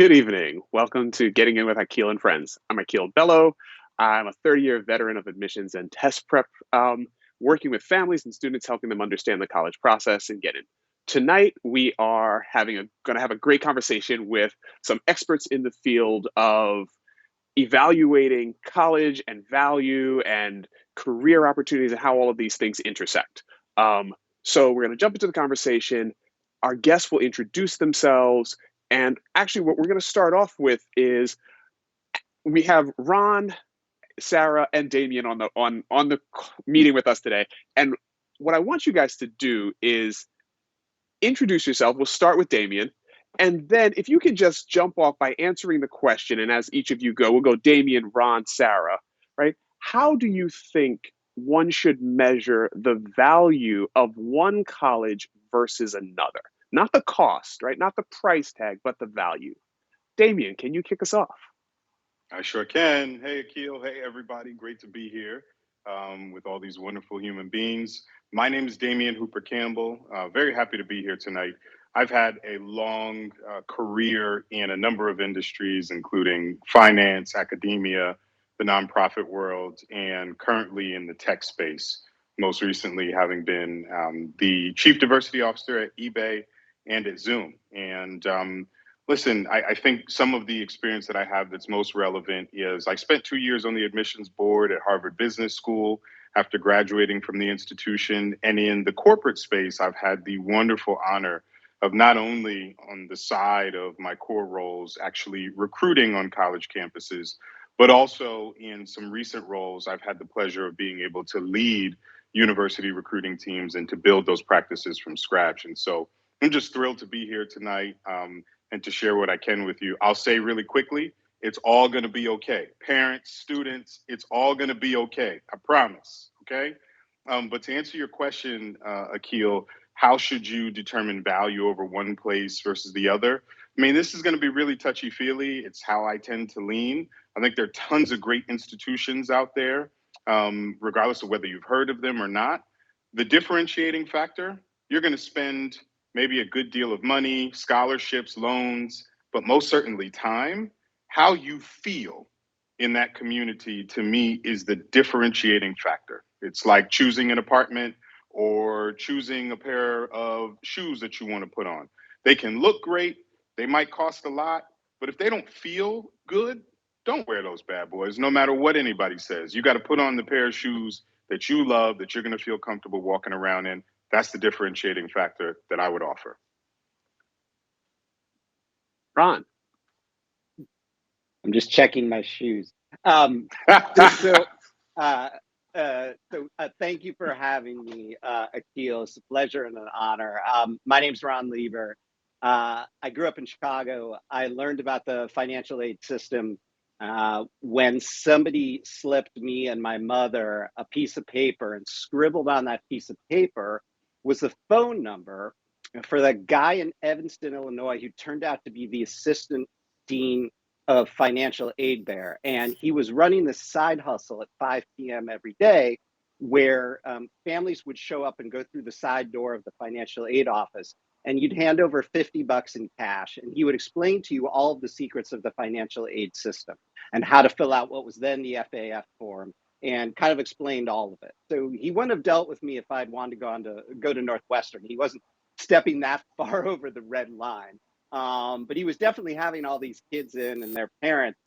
Good evening. Welcome to Getting In with Akil and Friends. I'm Akil Bello. I'm a 30-year veteran of admissions and test prep, working with families and students, helping them understand the college process and get in. Tonight, we are going to have a great conversation with some experts in the field of evaluating college and value and career opportunities and how all of these things intersect. So we're going to jump into the conversation. Our guests will introduce themselves. And actually, what we're going to start off with is we have Ron, Sara, and Damien on the meeting with us today. And what I want you guys to do is introduce yourself. We'll start with Damien. And then if you can just jump off by answering the question, and as each of you go, we'll go Damien, Ron, Sara, right? How do you think one should measure the value of one college versus another? Not the cost, right? Not the price tag, but the value. Damien, can you kick us off? I sure can. Hey, Akil. Hey, everybody. Great to be here with all these wonderful human beings. My name is Damien Hooper Campbell. Very happy to be here tonight. I've had a long career in a number of industries, including finance, academia, the nonprofit world, and currently in the tech space. Most recently, having been the chief diversity officer at eBay and at Zoom. And Listen, I think some of the experience that I have that's most relevant is I spent 2 years on the admissions board at Harvard Business School after graduating from the institution. And in the corporate space, I've had the wonderful honor of not only on the side of my core roles, actually recruiting on college campuses, but also in some recent roles, I've had the pleasure of being able to lead university recruiting teams and to build those practices from scratch. And so I'm just thrilled to be here tonight. And to share what I can with you. I'll say really quickly, it's all going to be okay. Parents, students, it's all going to be okay. I promise. Okay. But to answer your question, Akil, how should you determine value over one place versus the other? I mean, this is going to be really touchy feely. It's how I tend to lean. I think there are tons of great institutions out there, regardless of whether you've heard of them or not. The differentiating factor, you're going to spend maybe a good deal of money, scholarships, loans, but most certainly time. How you feel in that community to me is the differentiating factor. It's like choosing an apartment or choosing a pair of shoes that you want to put on. They can look great, they might cost a lot, but if they don't feel good, don't wear those bad boys, no matter what anybody says. You got to put on the pair of shoes that you love, that you're going to feel comfortable walking around in. That's the differentiating factor that I would offer. Ron. I'm just checking my shoes. Thank you for having me, Akil. It's a pleasure and an honor. My name's Ron Lieber. I grew up in Chicago. I learned about the financial aid system when somebody slipped me and my mother a piece of paper, and scribbled on that piece of paper was the phone number for the guy in Evanston, Illinois, who turned out to be the assistant dean of financial aid there. And he was running this side hustle at 5 p.m. every day where families would show up and go through the side door of the financial aid office, and you'd hand over $50 in cash, and he would explain to you all of the secrets of the financial aid system and how to fill out what was then the FAF form, and kind of explained all of it. So he wouldn't have dealt with me if I'd wanted to go to Northwestern. He wasn't stepping that far over the red line. But he was definitely having all these kids in and their parents,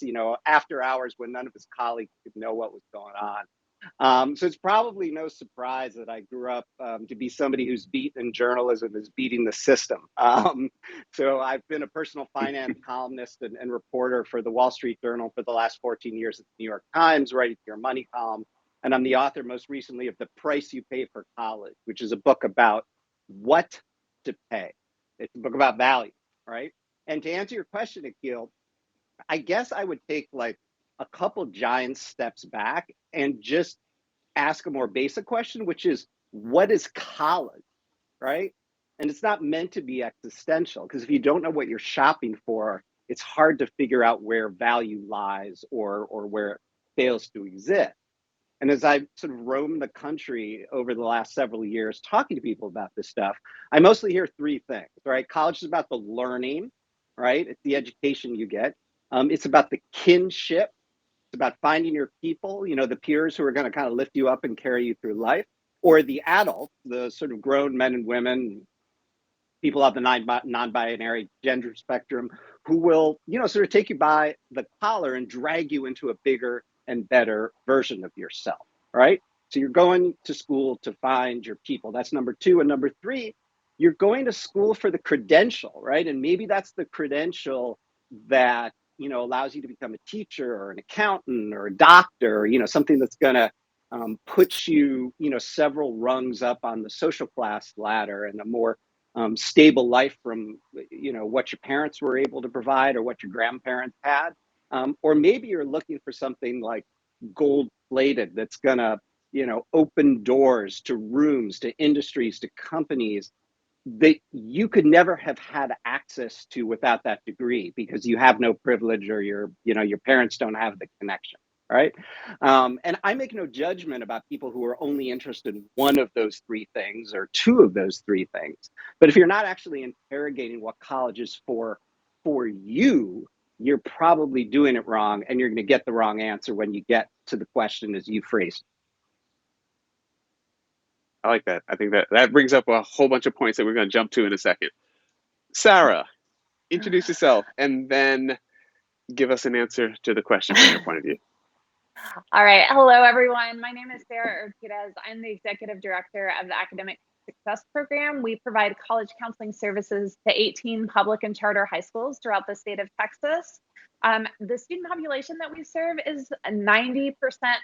after hours when none of his colleagues could know what was going on. So it's probably no surprise that I grew up to be somebody who's beaten in journalism is beating the system. So I've been a personal finance columnist and reporter for the Wall Street Journal for the last 14 years at the New York Times, writing your money column. And I'm the author most recently of The Price You Pay for College, which is a book about what to pay. It's a book about value, right? And to answer your question, Akil, I guess I would take like a couple giant steps back and just ask a more basic question, which is, what is college, right? And it's not meant to be existential, because if you don't know what you're shopping for, it's hard to figure out where value lies or where it fails to exist. And as I sort of roamed the country over the last several years talking to people about this stuff, I mostly hear three things, right? College is about the learning, right? It's the education you get. It's about the kinship. It's about finding your people, the peers who are going to kind of lift you up and carry you through life, or the adult, the sort of grown men and women, people of the non-binary gender spectrum, who will, sort of take you by the collar and drag you into a bigger and better version of yourself, right? So you're going to school to find your people. That's number two. And number three, you're going to school for the credential, right? And maybe that's the credential that, allows you to become a teacher or an accountant or a doctor, or, something that's going to put you, several rungs up on the social class ladder and a more stable life from what your parents were able to provide or what your grandparents had, or maybe you're looking for something like gold plated that's gonna open doors to rooms, to industries, to companies that you could never have had access to without that degree because you have no privilege or your parents don't have the connection, right? And I make no judgment about people who are only interested in one of those three things or two of those three things. But if you're not actually interrogating what college is for you, you're probably doing it wrong, and you're going to get the wrong answer when you get to the question as you phrased it. I like that. I think that brings up a whole bunch of points that we're going to jump to in a second. Sara, introduce yourself and then give us an answer to the question from your point of view. All right. Hello, everyone. My name is Sara Urquidez. I'm the executive director of the Academic Success Program. We provide college counseling services to 18 public and charter high schools throughout the state of Texas. The student population that we serve is 90%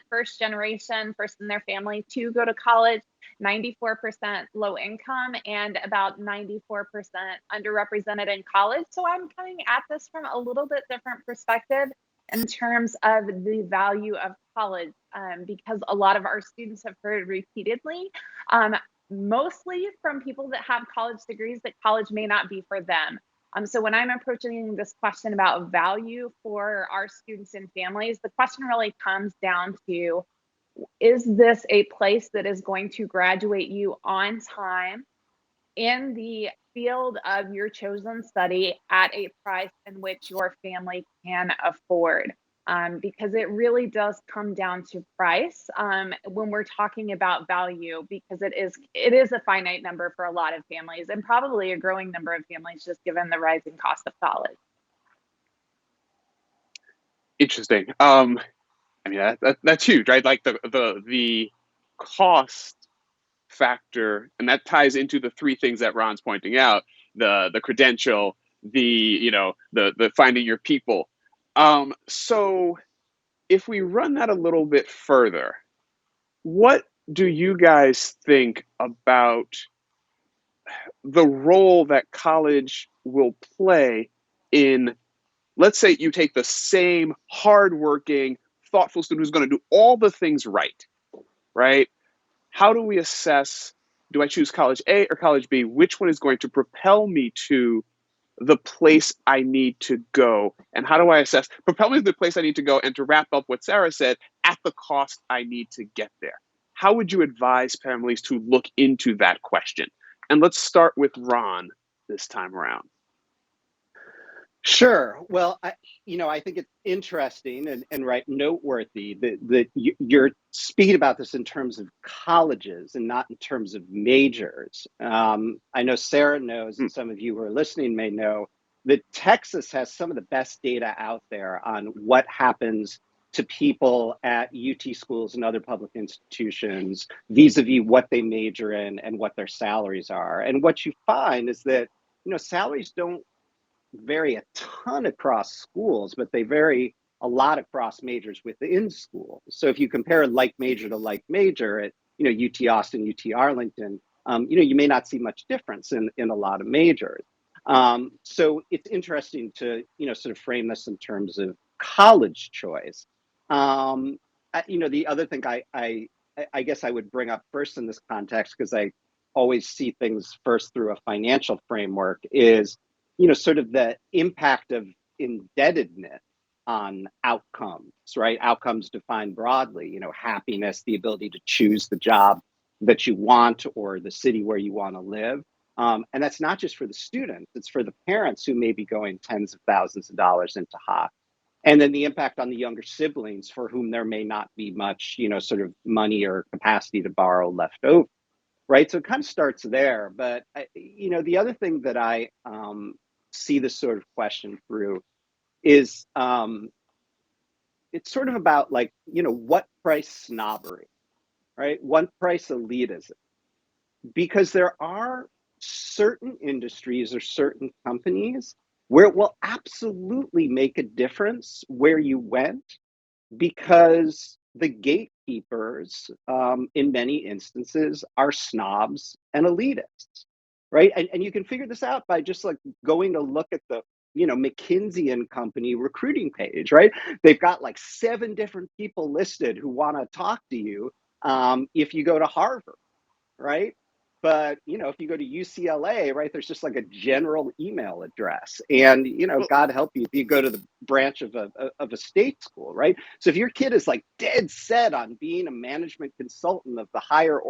first generation, first in their family to go to college, 94% low income, and about 94% underrepresented in college. So I'm coming at this from a little bit different perspective in terms of the value of college, because a lot of our students have heard repeatedly, mostly from people that have college degrees, that college may not be for them. So when I'm approaching this question about value for our students and families, the question really comes down to, is this a place that is going to graduate you on time in the field of your chosen study at a price in which your family can afford? Because it really does come down to price when we're talking about value, because it is a finite number for a lot of families, and probably a growing number of families, just given the rising cost of college. Interesting. I mean, that's huge, right? Like the cost factor, and that ties into the three things that Ron's pointing out: the credential, the finding your people. So if we run that a little bit further, what do you guys think about the role that college will play in, let's say you take the same hardworking, thoughtful student who's going to do all the things right? How do we assess, do I choose college A or college B? Which one is going to propel me to the place I need to go? And how do I assess, propel me to the place I need to go, and to wrap up what Sara said, at the cost I need to get there? How would you advise families to look into that question? And let's start with Ron this time around. Sure. Well, I think it's interesting and right, noteworthy that you're speaking about this in terms of colleges and not in terms of majors. I know Sara knows, and some of you who are listening may know, that Texas has some of the best data out there on what happens to people at UT schools and other public institutions vis-a-vis what they major in and what their salaries are. And what you find is that, salaries don't vary a ton across schools, but they vary a lot across majors within schools. So if you compare like major to like major at UT Austin, UT Arlington, you may not see much difference in a lot of majors. So it's interesting to sort of frame this in terms of college choice. The other thing I guess I would bring up first in this context, because I always see things first through a financial framework, is sort of the impact of indebtedness on outcomes, right? Outcomes defined broadly, happiness, the ability to choose the job that you want or the city where you want to live. And that's not just for the students, it's for the parents who may be going tens of thousands of dollars into Hbcus. And then the impact on the younger siblings for whom there may not be much, sort of money or capacity to borrow left over, right? So it kind of starts there. But, the other thing that I see this sort of question through is it's sort of about like, what price snobbery, right? What price elitism? Because there are certain industries or certain companies where it will absolutely make a difference where you went, because the gatekeepers, in many instances, are snobs and elitists, right? And you can figure this out by just like going to look at the McKinsey and Company recruiting page, right? They've got like 7 different people listed who want to talk to you if you go to Harvard, right? But if you go to UCLA, right, there's just like a general email address, and God help you if you go to the branch of a state school, right? So if your kid is like dead set on being a management consultant of the highest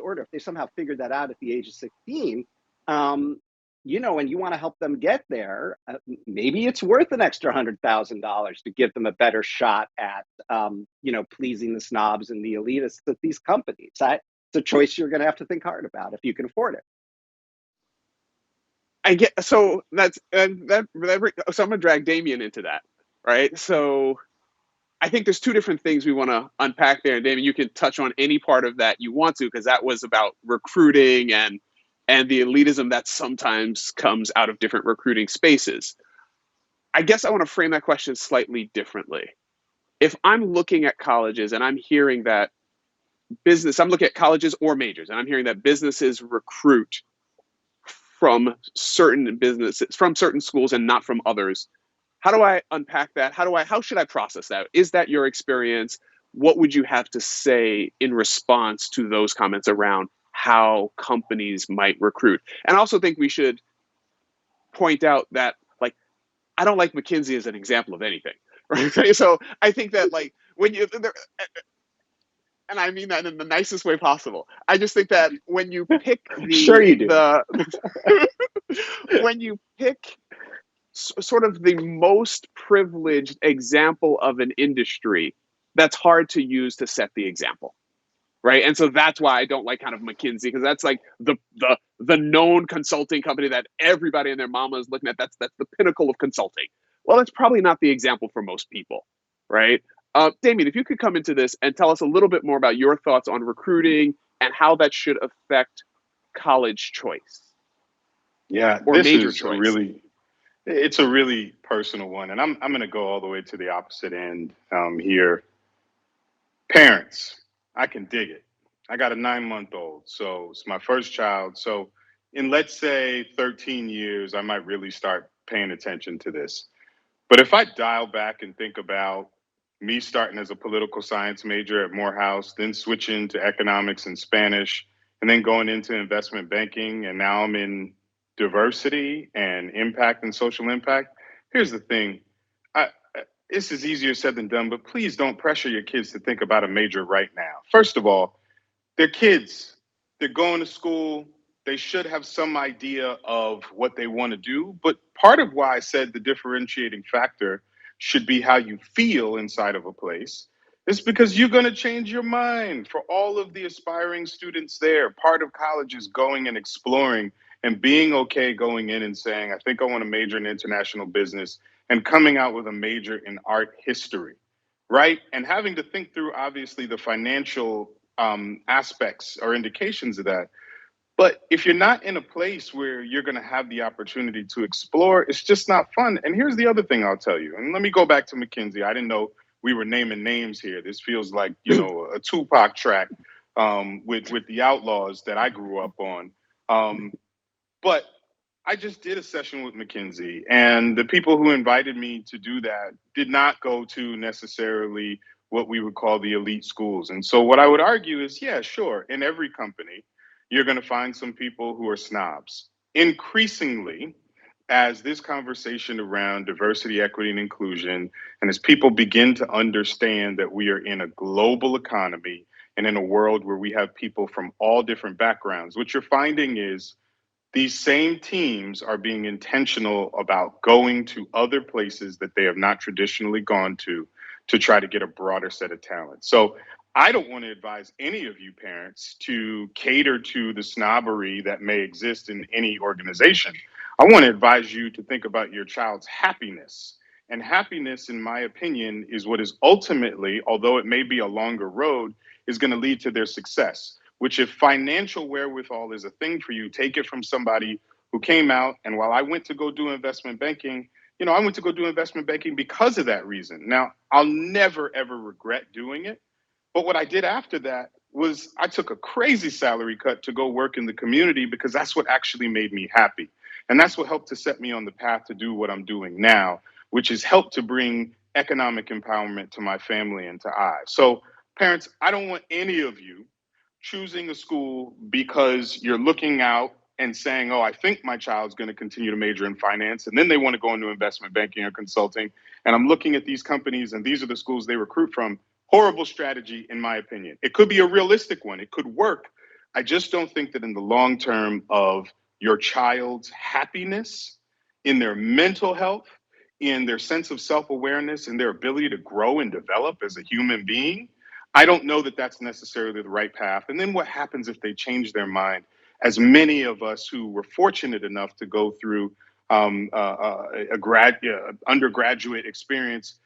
order, if they somehow figured that out at the age of 16, and you want to help them get there, maybe it's worth an extra $100,000 to give them a better shot at, pleasing the snobs and the elitists at these companies. It's a choice you're going to have to think hard about if you can afford it. I get so that's that. So I'm gonna drag Damien into that, right? So I think there's 2 different things we want to unpack there, and Damien, you can touch on any part of that you want to, because that was about recruiting and the elitism that sometimes comes out of different recruiting spaces. I guess I want to frame that question slightly differently. If I'm looking at colleges and I'm hearing that I'm looking at colleges or majors, and I'm hearing that businesses recruit from from certain schools and not from others. How do I unpack that? How should I process that? Is that your experience? What would you have to say in response to those comments around how companies might recruit? And I also think we should point out that, like, I don't like McKinsey as an example of anything, right? So I think that, like, when you, and I mean that in the nicest way possible. I just think that when you pick Sure you do. when you pick sort of the most privileged example of an industry, that's hard to use to set the example, right? And so that's why I don't like kind of McKinsey, because that's like the known consulting company that everybody and their mama is looking at. That's the pinnacle of consulting. Well, that's probably not the example for most people, right? Damien, if you could come into this and tell us a little bit more about your thoughts on recruiting and how that should affect college choice. Yeah, or this major is choice. It's a really personal one, and I'm going to go all the way to the opposite end here. Parents, I can dig it. I got a 9-month-old, so it's my first child. So in, let's say, 13 years, I might really start paying attention to this. But if I dial back and think about me starting as a political science major at Morehouse, then switching to economics and Spanish, and then going into investment banking, and now I'm in diversity and impact and social impact. Here's the thing. This is easier said than done, but please don't pressure your kids to think about a major right now. First of all, they're kids. They're going to school. They should have some idea of what they want to do. But part of why I said the differentiating factor should be how you feel inside of a place is because you're going to change your mind. For all of the aspiring students there, part of college is going and exploring and being okay going in and saying, I think I want to major in international business, and coming out with a major in art history, right? And having to think through, obviously, the financial aspects or indications of that. But if you're not in a place where you're going to have the opportunity to explore, it's just not fun. And here's the other thing I'll tell you. And let me go back to McKinsey. I didn't know we were naming names here. This feels like, a Tupac track with the Outlaws that I grew up on. But I just did a session with McKinsey, and the people who invited me to do that did not go to necessarily what we would call the elite schools. And so what I would argue is, yeah, sure, in every company, you're going to find some people who are snobs. Increasingly, as this conversation around diversity, equity, and inclusion, and as people begin to understand that we are in a global economy and in a world where we have people from all different backgrounds, what you're finding is these same teams are being intentional about going to other places that they have not traditionally gone to try to get a broader set of talent. So I don't want to advise any of you parents to cater to the snobbery that may exist in any organization. I want to advise you to think about your child's happiness. And happiness, in my opinion, is what is ultimately, although it may be a longer road, is going to lead to their success. Which, if financial wherewithal is a thing for you, take it from somebody who came out. And while I went to go do investment banking, I went to go do investment banking because of that reason. Now, I'll never, ever regret doing it. But what I did after that was I took a crazy salary cut to go work in the community because that's what actually made me happy. And that's what helped to set me on the path to do what I'm doing now, which is help to bring economic empowerment to my family and to I. So, parents, I don't want any of you choosing a school because you're looking out and saying, oh, I think my child's going to continue to major in finance, and then they want to go into investment banking or consulting. And I'm looking at these companies, and these are the schools they recruit from. Horrible strategy, in my opinion. It could be a realistic one. It could work. I just don't think that in the long term of your child's happiness, in their mental health, in their sense of self-awareness, and their ability to grow and develop as a human being, I don't know that that's necessarily the right path. And then what happens if they change their mind? As many of us who were fortunate enough to go through undergraduate experience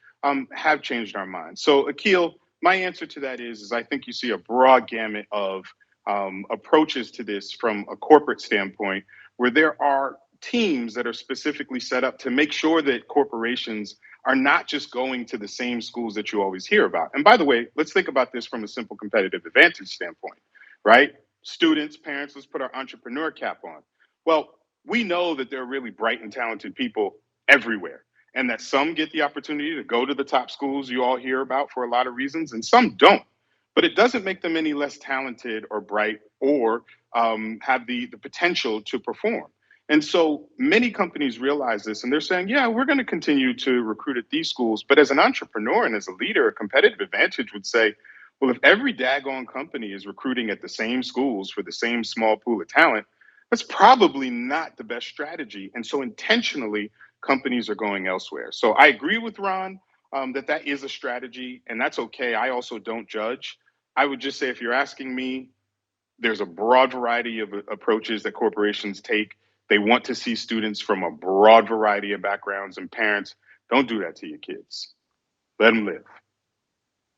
have changed our minds. So, Akil, my answer to that is I think you see a broad gamut of approaches to this from a corporate standpoint, where there are teams that are specifically set up to make sure that corporations are not just going to the same schools that you always hear about. And by the way, let's think about this from a simple competitive advantage standpoint, right? Students, parents, let's put our entrepreneur cap on. Well, we know that there are really bright and talented people everywhere, and that some get the opportunity to go to the top schools you all hear about for a lot of reasons, and some don't. But it doesn't make them any less talented or bright or have the potential to perform. And so many companies realize this and they're saying, yeah, we're going to continue to recruit at these schools. But as an entrepreneur and as a leader, a competitive advantage would say, well, if every daggone company is recruiting at the same schools for the same small pool of talent, that's probably not the best strategy. And so intentionally, companies are going elsewhere. So I agree with Ron that is a strategy, and that's okay. I also don't judge. I would just say, if you're asking me, there's a broad variety of approaches that corporations take. They want to see students from a broad variety of backgrounds, and parents, don't do that to your kids. Let them live.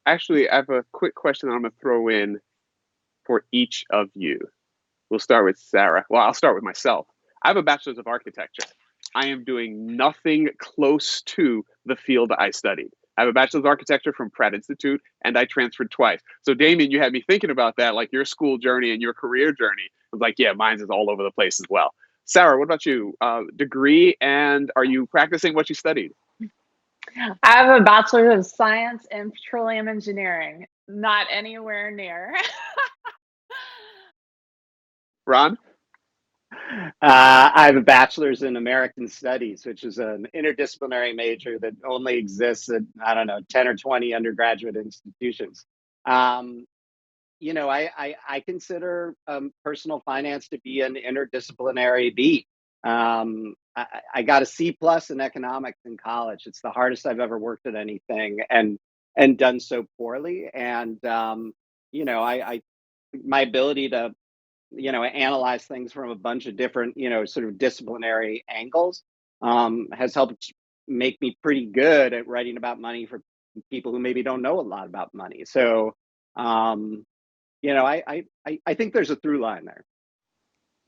Actually, I have a quick question I'm going to throw in for each of you. We'll start with Sara. Well, I'll start with myself. I have a bachelor's of architecture. I am doing nothing close to the field I studied. I have a bachelor's of architecture from Pratt Institute, and I transferred twice. So, Damien, you had me thinking about that, like your school journey and your career journey. I was like, yeah, mine's is all over the place as well. Sara, what about you? Degree, and are you practicing what you studied? I have a bachelor's of science in petroleum engineering. Not anywhere near. Ron? I have a bachelor's in American Studies, which is an interdisciplinary major that only exists at, 10 or 20 undergraduate institutions. I consider personal finance to be an interdisciplinary beat. I got a C+ in economics in college. It's the hardest I've ever worked at anything, and done so poorly. And my ability to analyze things from a bunch of different, sort of disciplinary angles has helped make me pretty good at writing about money for people who maybe don't know a lot about money. So, I think there's a through line there.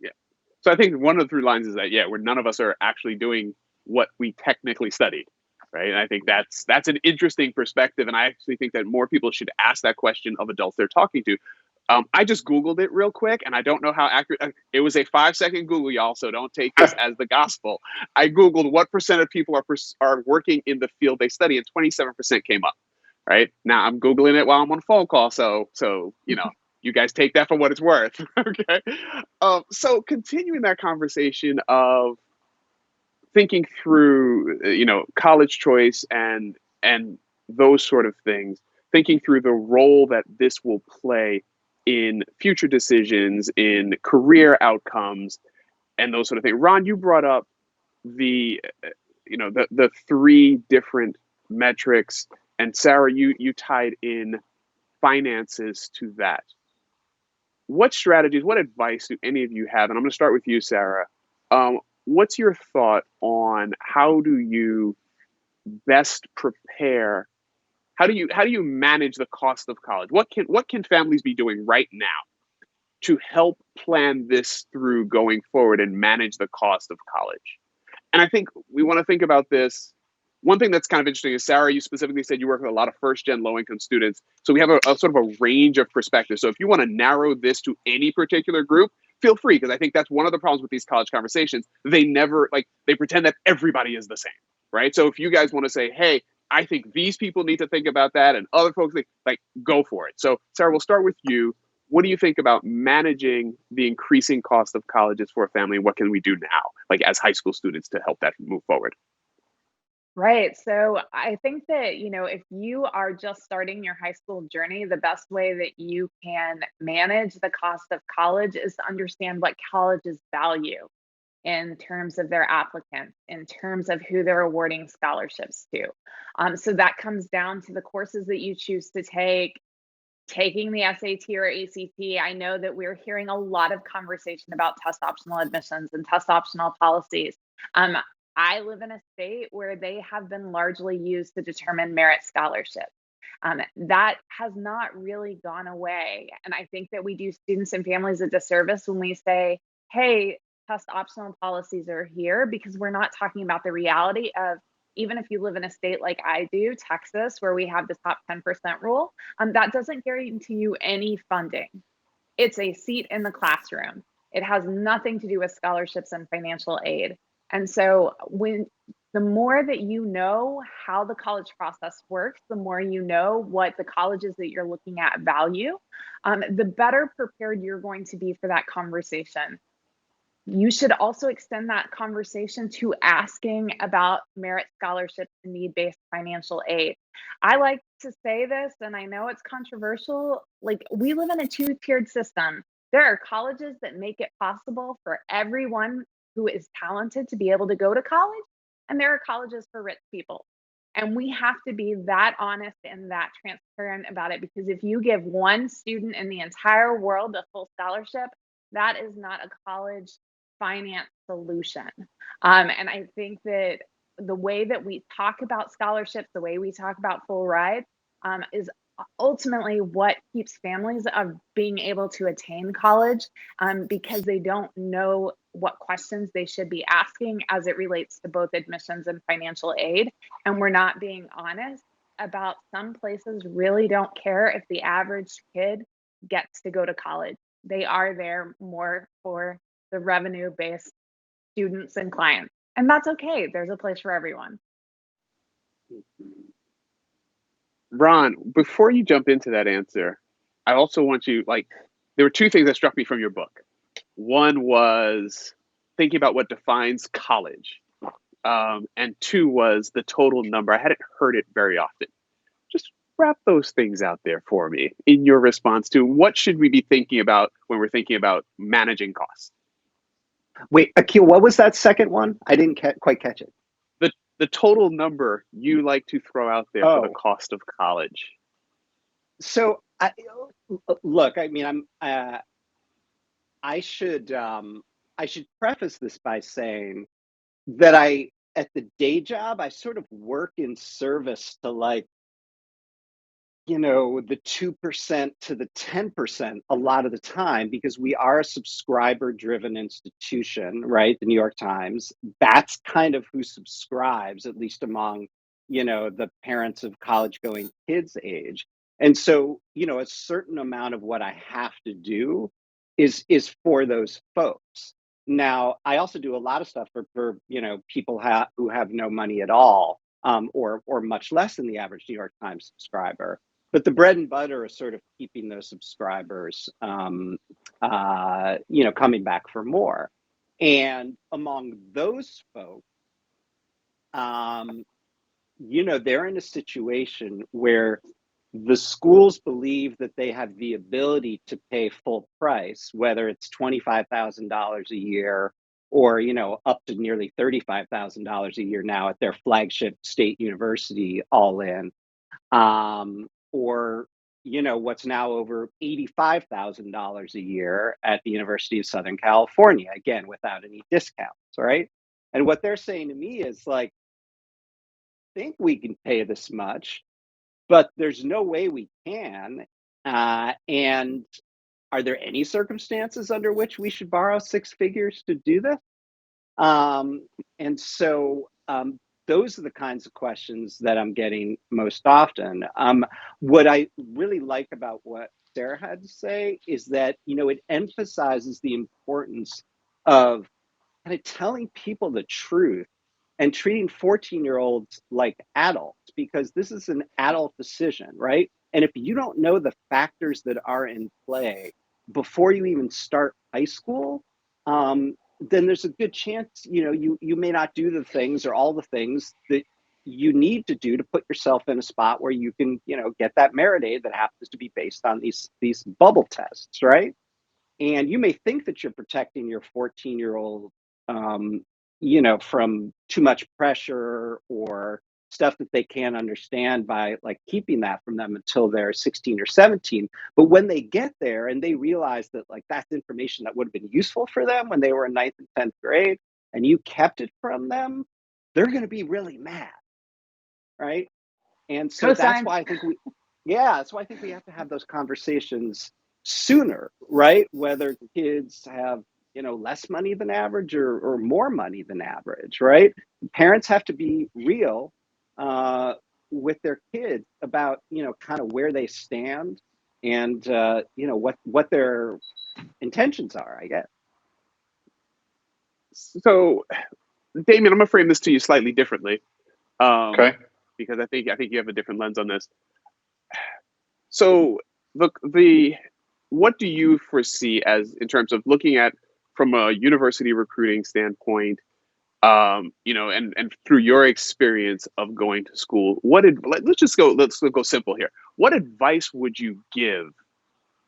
Yeah. So I think one of the through lines is that, where none of us are actually doing what we technically studied, right? And I think that's an interesting perspective. And I actually think that more people should ask that question of adults they're talking to. I just Googled it real quick, and I don't know how accurate. It was a 5-second Google, y'all, so don't take this as the gospel. I Googled what percent of people are working in the field they study, and 27% came up. Right now, I'm Googling it while I'm on a phone call, so you guys take that for what it's worth. Okay. So continuing that conversation of thinking through, college choice and those sort of things, thinking through the role that this will play in future decisions, in career outcomes. and those sort of things. Ron, you brought up the the three different metrics, and Sara, you tied in finances to that. What strategies, what advice do any of you have? And I'm going to start with you, Sara. What's your thought on how do you best prepare? How do you manage the cost of college? What can families be doing right now to help plan this through going forward and manage the cost of college? And I think we want to think about this. One thing that's kind of interesting is, Sara, you specifically said you work with a lot of first-gen low-income students. So we have a sort of a range of perspectives. So if you want to narrow this to any particular group, feel free, because I think that's one of the problems with these college conversations. They never, they pretend that everybody is the same, right? So if you guys want to say, hey, I think these people need to think about that, and other folks think, go for it. So Sara, we'll start with you. What do you think about managing the increasing cost of colleges for a family? What can we do now, as high school students, to help that move forward? Right. So I think that, if you are just starting your high school journey, the best way that you can manage the cost of college is to understand what colleges value in terms of their applicants, in terms of who they're awarding scholarships to. So that comes down to the courses that you choose to take, taking the SAT or ACT. I know that we're hearing a lot of conversation about test optional admissions and test optional policies. I live in a state where they have been largely used to determine merit scholarships. That has not really gone away. And I think that we do students and families a disservice when we say, hey, test optional policies are here, because we're not talking about the reality of, even if you live in a state like I do, Texas, where we have the top 10% rule, that doesn't guarantee you any funding. It's a seat in the classroom. It has nothing to do with scholarships and financial aid. And so the more that you know how the college process works, the more you know what the colleges that you're looking at value, the better prepared you're going to be for that conversation. You should also extend that conversation to asking about merit scholarships and need-based financial aid. I like to say this, and I know it's controversial, we live in a two-tiered system. There are colleges that make it possible for everyone who is talented to be able to go to college, and there are colleges for rich people. And we have to be that honest and that transparent about it, because if you give one student in the entire world a full scholarship, that is not a college finance solution. And I think that the way that we talk about scholarships, the way we talk about full rides, is ultimately what keeps families of being able to attain college, because they don't know what questions they should be asking as it relates to both admissions and financial aid. And we're not being honest about, some places really don't care if the average kid gets to go to college. They are there more for the revenue-based students and clients. And that's okay. There's a place for everyone. Ron, before you jump into that answer, I also want you, there were two things that struck me from your book. One was thinking about what defines college. And two was the total number. I hadn't heard it very often. Just wrap those things out there for me in your response to what should we be thinking about when we're thinking about managing costs. Wait, Akil, what was that second one? I didn't quite catch it. The total number you like to throw out there for the cost of college. So, look, I mean, I should preface this by saying that at the day job, I sort of work in service to the 2% to the 10% a lot of the time, because we are a subscriber driven institution, right? The New York Times, that's kind of who subscribes, at least among, the parents of college going kids age. And so, a certain amount of what I have to do is for those folks. Now, I also do a lot of stuff for people who have no money at all, or much less than the average New York Times subscriber. But the bread and butter is sort of keeping those subscribers, coming back for more. And among those folks, they're in a situation where the schools believe that they have the ability to pay full price, whether it's $25,000 a year or, up to nearly $35,000 a year now at their flagship state university, all in. Or, what's now over $85,000 a year at the University of Southern California, again, without any discounts, right? And what they're saying to me is like, think we can pay this much, but there's no way we can. And are there any circumstances under which we should borrow six figures to do this? And so those are the kinds of questions that I'm getting most often. What I really like about what Sara had to say is that, it emphasizes the importance of kind of telling people the truth and treating 14-year-olds like adults, because this is an adult decision, right? And if you don't know the factors that are in play before you even start high school, then there's a good chance, you may not do the things or all the things that you need to do to put yourself in a spot where you can, get that merit aid that happens to be based on these bubble tests, right? And you may think that you're protecting your 14-year-old, from too much pressure or stuff that they can't understand by like keeping that from them until they're 16 or 17. But when they get there and they realize that like that's information that would have been useful for them when they were in ninth and 10th grade, and you kept it from them, they're going to be really mad, right? And so that's why I think we have to have those conversations sooner, right? Whether kids have, less money than average or more money than average, right? Parents have to be real with their kids about, kind of where they stand and, what their intentions are, I guess. So, Damien, I'm gonna frame this to you slightly differently, Okay. because I think you have a different lens on this. So, look, what do you foresee as in terms of looking at from a university recruiting standpoint, and through your experience of going to school, let's go simple here. What advice would you give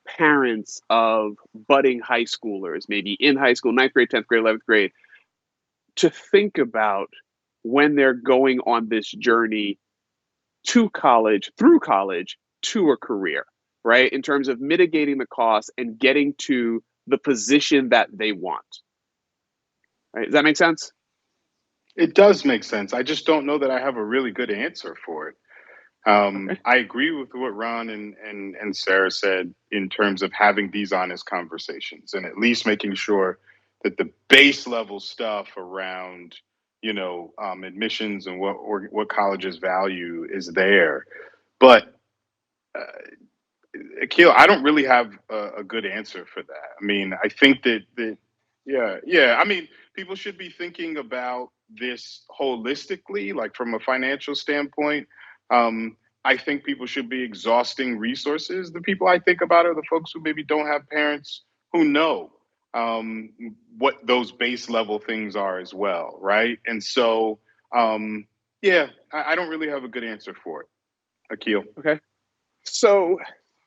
parents of budding high schoolers, maybe in high school, ninth grade, 10th grade, 11th grade, to think about when they're going on this journey to college, through college, to a career, right? In terms of mitigating the cost and getting to the position that they want. Right? Does that make sense? It does make sense. I just don't know that I have a really good answer for it. Okay. I agree with what Ron and Sara said in terms of having these honest conversations and at least making sure that the base level stuff around, admissions and what colleges value is there. But Akil, I don't really have a good answer for that. I mean, I think that yeah. I mean, people should be thinking about this holistically, like from a financial standpoint. I think people should be exhausting resources. The people I think about are the folks who maybe don't have parents who know um, what those base level things are as well, right? And so, yeah, I don't really have a good answer for it, Akil. Okay. So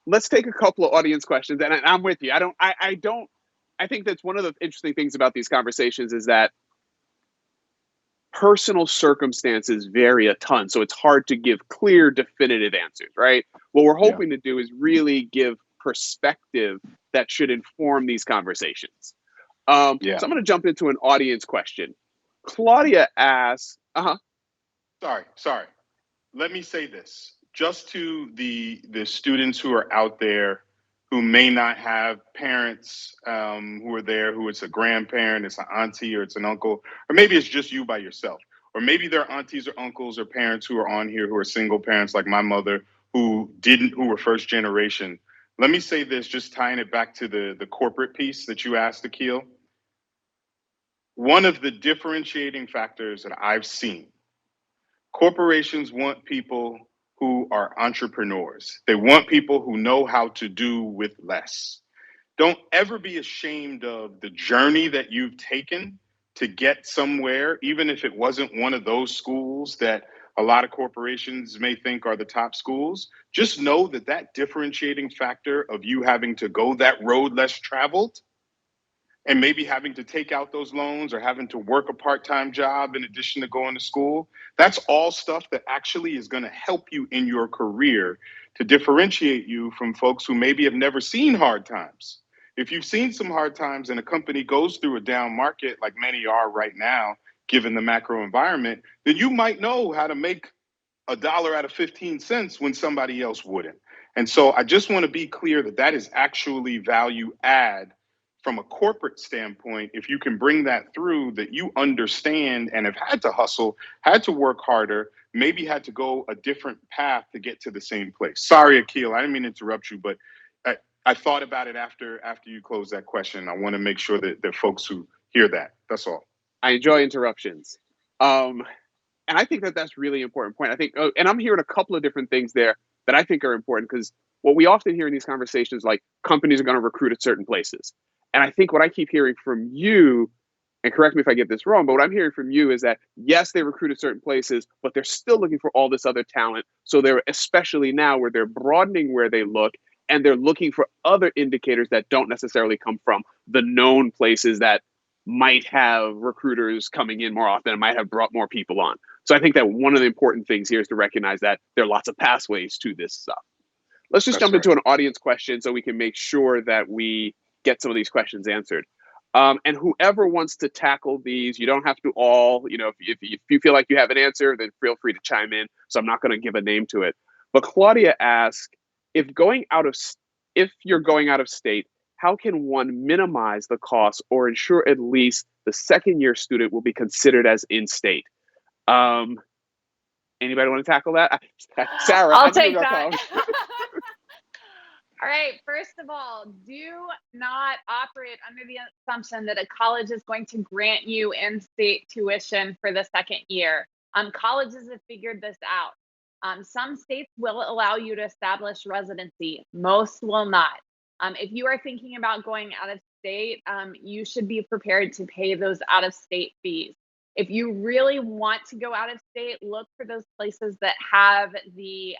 let's take a couple of audience questions, and I'm with you. I think that's one of the interesting things about these conversations is that personal circumstances vary a ton. So it's hard to give clear, definitive answers, right? What we're Yeah. hoping to do is really give perspective that should inform these conversations. Yeah. So I'm going to jump into an audience question. Claudia asks, Sorry. Let me say this just to the students who are out there who may not have parents who are there, who it's a grandparent, it's an auntie, or it's an uncle, or maybe it's just you by yourself, or maybe there are aunties or uncles or parents who are on here who are single parents, like my mother, who were first generation. Let me say this, just tying it back to the corporate piece that you asked, Akil. One of the differentiating factors that I've seen, corporations want people who are entrepreneurs. They want people who know how to do with less. Don't ever be ashamed of the journey that you've taken to get somewhere, even if it wasn't one of those schools that a lot of corporations may think are the top schools. Just know that differentiating factor of you having to go that road less traveled and maybe having to take out those loans or having to work a part-time job in addition to going to school, that's all stuff that actually is going to help you in your career to differentiate you from folks who maybe have never seen hard times. If you've seen some hard times and a company goes through a down market like many are right now, given the macro environment, then you might know how to make a dollar out of 15 cents when somebody else wouldn't. And so I just want to be clear that that is actually value add from a corporate standpoint. If you can bring that through, that you understand and have had to hustle, had to work harder, maybe had to go a different path to get to the same place. Sorry, Akil, I didn't mean to interrupt you, but I thought about it after you closed that question. I want to make sure that folks who hear that, that's all. I enjoy interruptions. And I think that that's really important point. I think, and I'm hearing a couple of different things there that I think are important, because what we often hear in these conversations, like companies are going to recruit at certain places. And I think what I keep hearing from you, and correct me if I get this wrong, but what I'm hearing from you is that, yes, they recruit at certain places, but they're still looking for all this other talent. So they're, especially now where they're broadening where they look, and they're looking for other indicators that don't necessarily come from the known places that might have recruiters coming in more often and might have brought more people on. So I think that one of the important things here is to recognize that there are lots of pathways to this stuff. Let's just jump into an audience question so we can make sure that we get some of these questions answered. And whoever wants to tackle these, you don't have to all, if you feel like you have an answer, then feel free to chime in. So I'm not going to give a name to it. But Claudia asks, if you're going out of state, how can one minimize the cost or ensure at least the second-year student will be considered as in-state? Anybody want to tackle that? Sara, I'll take that. All right, first of all, do not operate under the assumption that a college is going to grant you in-state tuition for the second year. Colleges have figured this out. Some states will allow you to establish residency. Most will not. If you are thinking about going out of state, you should be prepared to pay those out of state fees. If you really want to go out of state, look for those places that have the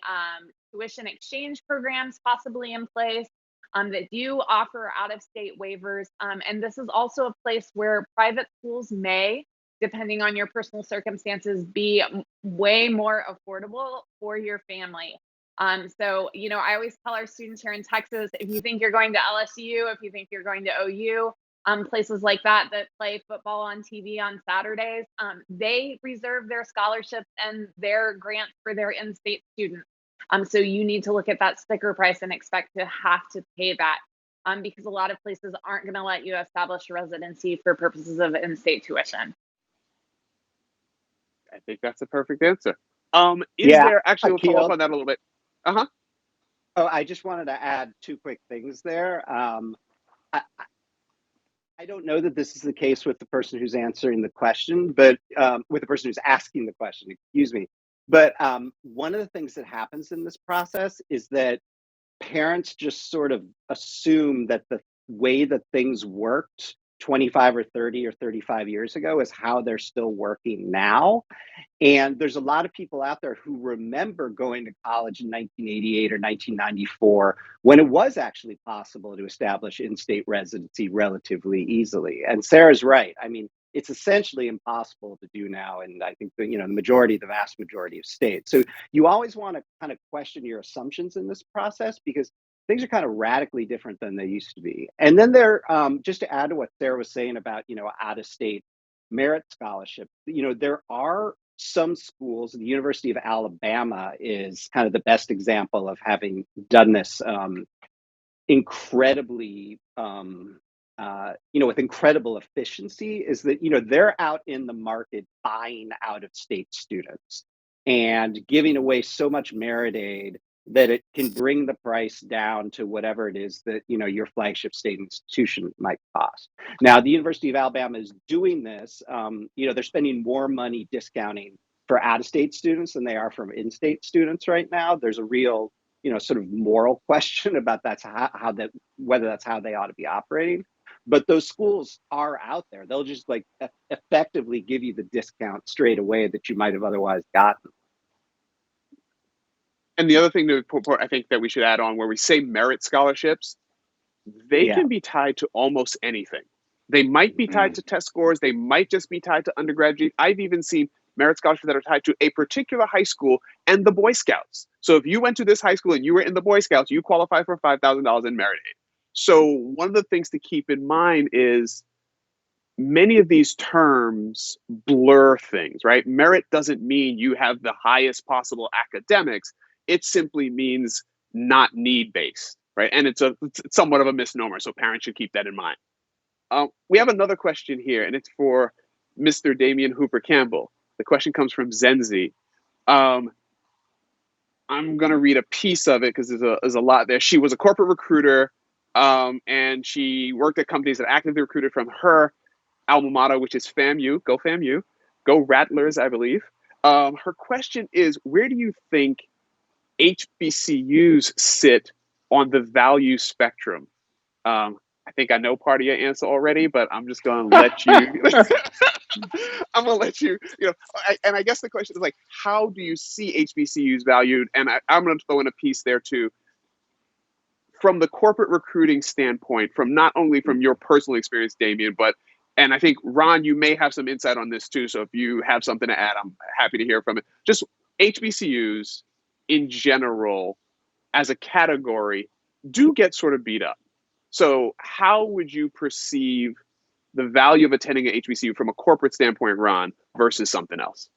tuition exchange programs possibly in place, that do offer out of state waivers. And this is also a place where private schools may, depending on your personal circumstances, be way more affordable for your family. So, I always tell our students here in Texas, if you think you're going to LSU, if you think you're going to OU, places like that play football on TV on Saturdays, they reserve their scholarships and their grants for their in-state students. So you need to look at that sticker price and expect to have to pay that, because a lot of places aren't going to let you establish residency for purposes of in-state tuition. I think that's a perfect answer. There actually, we'll follow up on that a little bit. Oh, I just wanted to add two quick things there. I don't know that this is the case with the person who's answering the question, but with the person who's asking the question, excuse me. But one of the things that happens in this process is that parents just sort of assume that the way that things worked 25 or 30 or 35 years ago is how they're still working now. And there's a lot of people out there who remember going to college in 1988 or 1994 when it was actually possible to establish in-state residency relatively easily. And Sarah's right. I mean, it's essentially impossible to do now. And I think the vast majority of states. So you always want to kind of question your assumptions in this process, because things are kind of radically different than they used to be. And then just to add to what Sarah was saying about, out-of-state merit scholarship, there are some schools. The University of Alabama is kind of the best example of having done this incredibly, with incredible efficiency, is that, they're out in the market buying out-of-state students and giving away so much merit aid that it can bring the price down to whatever it is that, your flagship state institution might cost. Now, the University of Alabama is doing this. They're spending more money discounting for out-of-state students than they are from in-state students right now. There's a real, sort of moral question about whether that's how they ought to be operating. But those schools are out there. They'll just effectively give you the discount straight away that you might have otherwise gotten. And the other thing I think that we should add on, where we say merit scholarships, they can be tied to almost anything. They might be tied to test scores. They might just be tied to undergraduate. I've even seen merit scholarships that are tied to a particular high school and the Boy Scouts. So if you went to this high school and you were in the Boy Scouts, you qualify for $5,000 in merit aid. So one of the things to keep in mind is many of these terms blur things, right? Merit doesn't mean you have the highest possible academics. It simply means not need-based, right? And it's somewhat of a misnomer, so parents should keep that in mind. We have another question here, and it's for Mr. Damian Hooper Campbell. The question comes from Zenzi. I'm going to read a piece of it because there's a lot there. She was a corporate recruiter, and she worked at companies that actively recruited from her alma mater, which is FAMU. Go FAMU. Go Rattlers, I believe. Her question is, where do you think HBCUs sit on the value spectrum? I think I know part of your answer already, but I'm just going to let you. I'm going to let you. And I guess the question is like, how do you see HBCUs valued? And I'm going to throw in a piece there too. From the corporate recruiting standpoint, from not only from your personal experience, Damian, and I think Ron, you may have some insight on this too. So if you have something to add, I'm happy to hear from it. Just HBCUs in general, as a category, do get sort of beat up. So how would you perceive the value of attending an HBCU from a corporate standpoint, Ron, versus something else?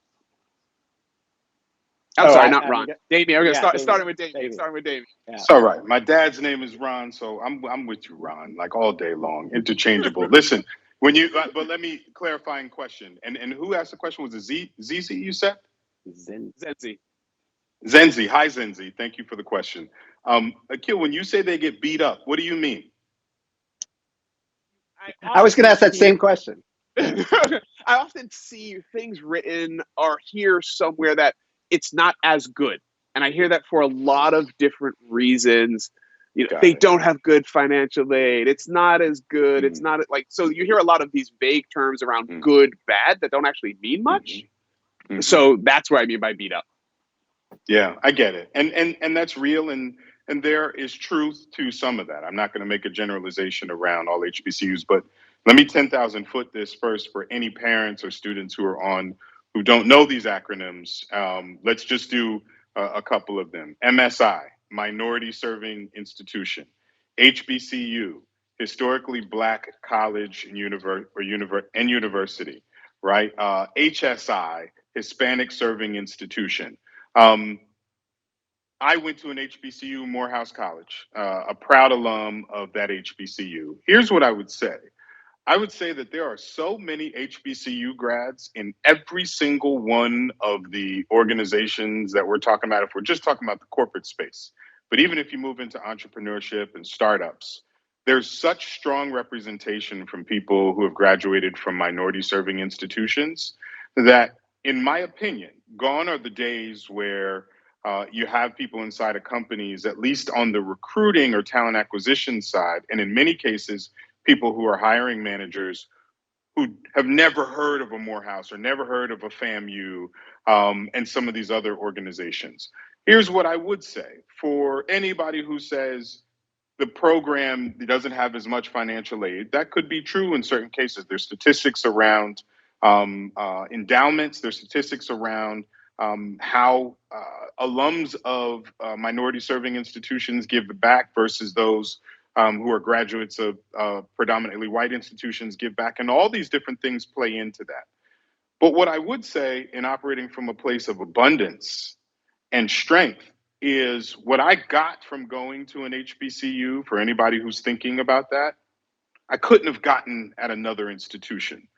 I'm sorry, not Ron. Damian. I'm going to start with Damian. Starting with Damian. Yeah. It's all right. My dad's name is Ron, so I'm with you, Ron, like all day long, interchangeable. Listen, but let me clarifying question. And who asked the question? Was it ZZ you said? Zenzi. Zenzi. Hi, Zenzi. Thank you for the question. Akil, when you say they get beat up, what do you mean? I was going to ask that same question. I often see things written or hear somewhere that it's not as good. And I hear that for a lot of different reasons. They don't have good financial aid. It's not as good. It's not like, so you hear a lot of these vague terms around good, bad that don't actually mean much. So that's what I mean by beat up. Yeah, I get it. And that's real. And there is truth to some of that. I'm not going to make a generalization around all HBCUs, but let me 10,000 foot this first for any parents or students who don't know these acronyms. Let's just do a couple of them. MSI, Minority Serving Institution. HBCU, Historically Black College and University, right? HSI, Hispanic Serving Institution. I went to an HBCU, Morehouse College, a proud alum of that HBCU. Here's what I would say. I would say that there are so many HBCU grads in every single one of the organizations that we're talking about, if we're just talking about the corporate space. But even if you move into entrepreneurship and startups, there's such strong representation from people who have graduated from minority serving institutions that, in my opinion, gone are the days where you have people inside of companies, at least on the recruiting or talent acquisition side, and in many cases, people who are hiring managers who have never heard of a Morehouse or never heard of a FAMU and some of these other organizations. Here's what I would say for anybody who says the program doesn't have as much financial aid. That could be true in certain cases. There's statistics around endowments. There's statistics around how alums of minority serving institutions give back versus those who are graduates of predominantly white institutions give back. And all these different things play into that. But what I would say in operating from a place of abundance and strength is what I got from going to an HBCU, for anybody who's thinking about that, I couldn't have gotten at another institution.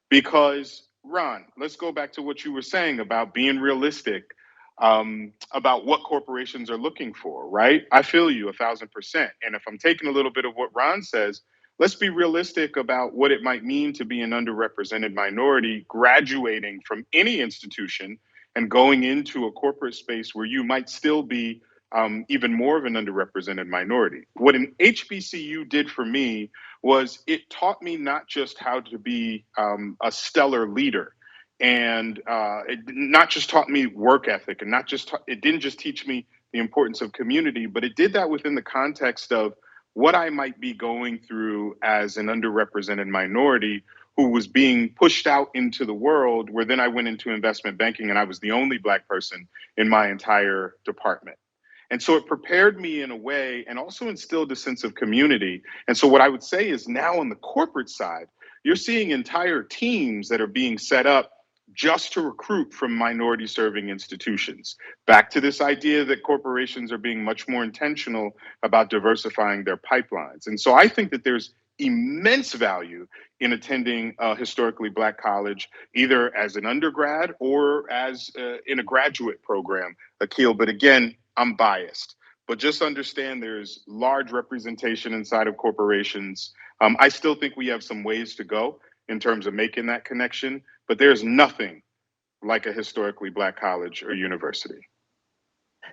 Because, Ron, let's go back to what you were saying about being realistic about what corporations are looking for, right? I feel you 1,000%. And if I'm taking a little bit of what Ron says, let's be realistic about what it might mean to be an underrepresented minority graduating from any institution and going into a corporate space where you might still be even more of an underrepresented minority. What an HBCU did for me was it taught me not just how to be a stellar leader, and it not just taught me work ethic, and it didn't just teach me the importance of community, but it did that within the context of what I might be going through as an underrepresented minority who was being pushed out into the world, where then I went into investment banking and I was the only Black person in my entire department. And so it prepared me in a way and also instilled a sense of community. And so what I would say is now on the corporate side, you're seeing entire teams that are being set up just to recruit from minority serving institutions. Back to this idea that corporations are being much more intentional about diversifying their pipelines. And so I think that there's immense value in attending a historically Black college, either as an undergrad or as in a graduate program, Akil. But again, I'm biased. But just understand there's large representation inside of corporations. I still think we have some ways to go in terms of making that connection, but there's nothing like a historically Black college or university.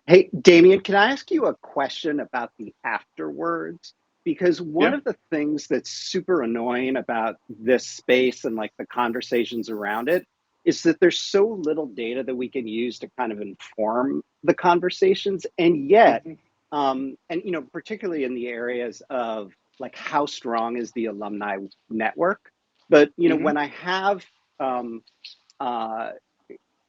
Hey, Damien, can I ask you a question about the afterwards? Because one of the things that's super annoying about this space and like the conversations around it is that there's so little data that we can use to kind of inform the conversations. And yet, and you know, particularly in the areas of like how strong is the alumni network. But you know, when I have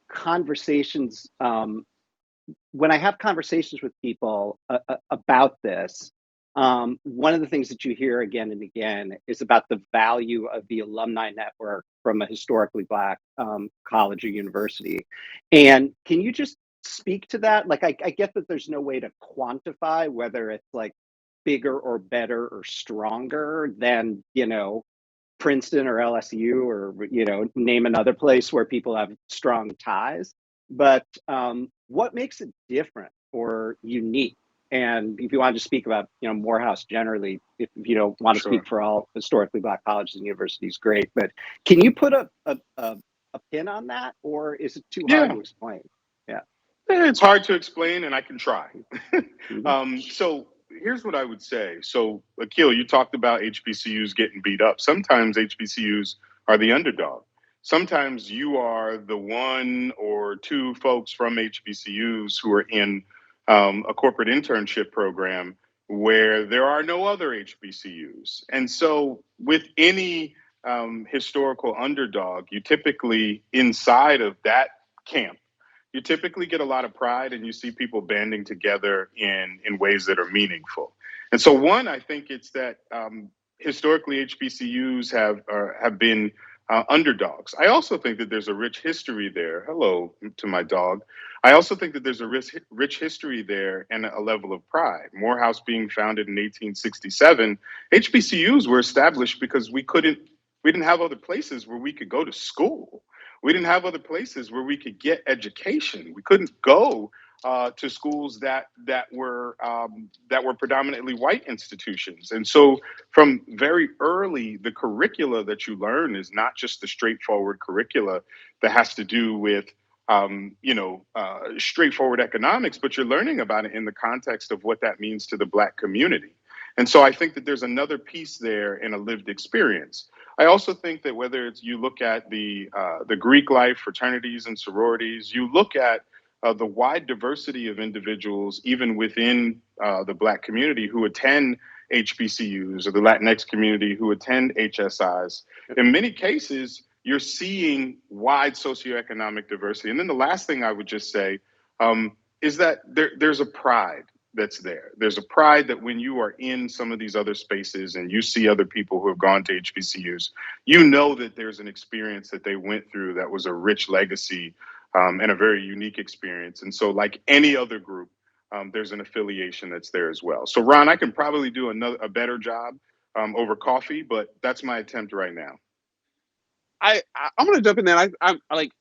conversations, when I have conversations with people about this, one of the things that you hear again and again is about the value of the alumni network from a historically Black college or university. And can you just speak to that? Like, I get that there's no way to quantify whether it's like bigger or better or stronger than, you know, Princeton or LSU or, you know, name another place where people have strong ties. But what makes it different or unique? And if you want to speak about, you know, Morehouse generally, if you don't want to speak for all historically Black colleges and universities, great. But can you put a pin on that, or is it too hard to explain? Yeah, it's hard to explain, and I can try. So here's what I would say. So, Akil, you talked about HBCUs getting beat up. Sometimes HBCUs are the underdog. Sometimes you are the one or two folks from HBCUs who are in a corporate internship program where there are no other HBCUs. And so with any historical underdog, you typically, inside of that camp, you typically get a lot of pride and you see people banding together in ways that are meaningful. And so one, I think it's that historically HBCUs have been underdogs. I also think that there's a rich history there. Hello to my dog. I also think that there's a rich history there and a level of pride. Morehouse being founded in 1867, HBCUs were established because we didn't have other places where we could go to school. We didn't have other places where we could get education. We couldn't go to schools that were predominantly white institutions. And so from very early, the curricula that you learn is not just the straightforward curricula that has to do with straightforward economics, but you're learning about it in the context of what that means to the Black community. And so I think that there's another piece there in a lived experience. I also think that whether it's you look at the Greek life, fraternities and sororities, you look at the wide diversity of individuals, even within the Black community who attend HBCUs or the Latinx community who attend HSIs. In many cases, you're seeing wide socioeconomic diversity. And then the last thing I would just say is that there's a pride that's there. There's a pride that when you are in some of these other spaces and you see other people who have gone to HBCUs, you know that there's an experience that they went through that was a rich legacy and a very unique experience. And so like any other group, there's an affiliation that's there as well. So Ron, I can probably do a better job over coffee, but that's my attempt right now. I'm going to jump in there. I'm like,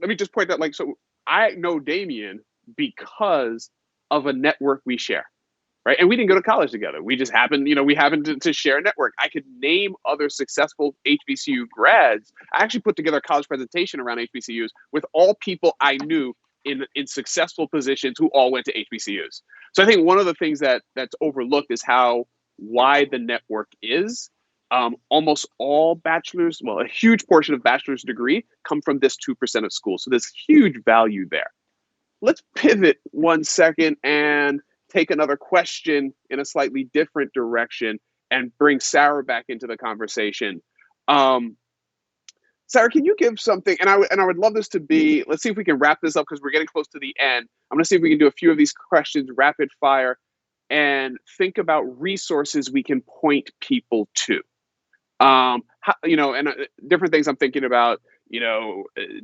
let me just point out, like, so I know Damien because of a network we share, right? And we didn't go to college together. We just happened, we happened to share a network. I could name other successful HBCU grads. I actually put together a college presentation around HBCUs with all people I knew in successful positions who all went to HBCUs. So I think one of the things that's overlooked is how wide the network is. Almost all bachelor's, well, a huge portion of bachelor's degree come from this 2% of schools. So there's huge value there. Let's pivot 1 second and take another question in a slightly different direction and bring Sara back into the conversation. Sara, can you give something? And I would love this to be. Let's see if we can wrap this up because we're getting close to the end. I'm going to see if we can do a few of these questions rapid fire, and think about resources we can point people to. Different things I'm thinking about.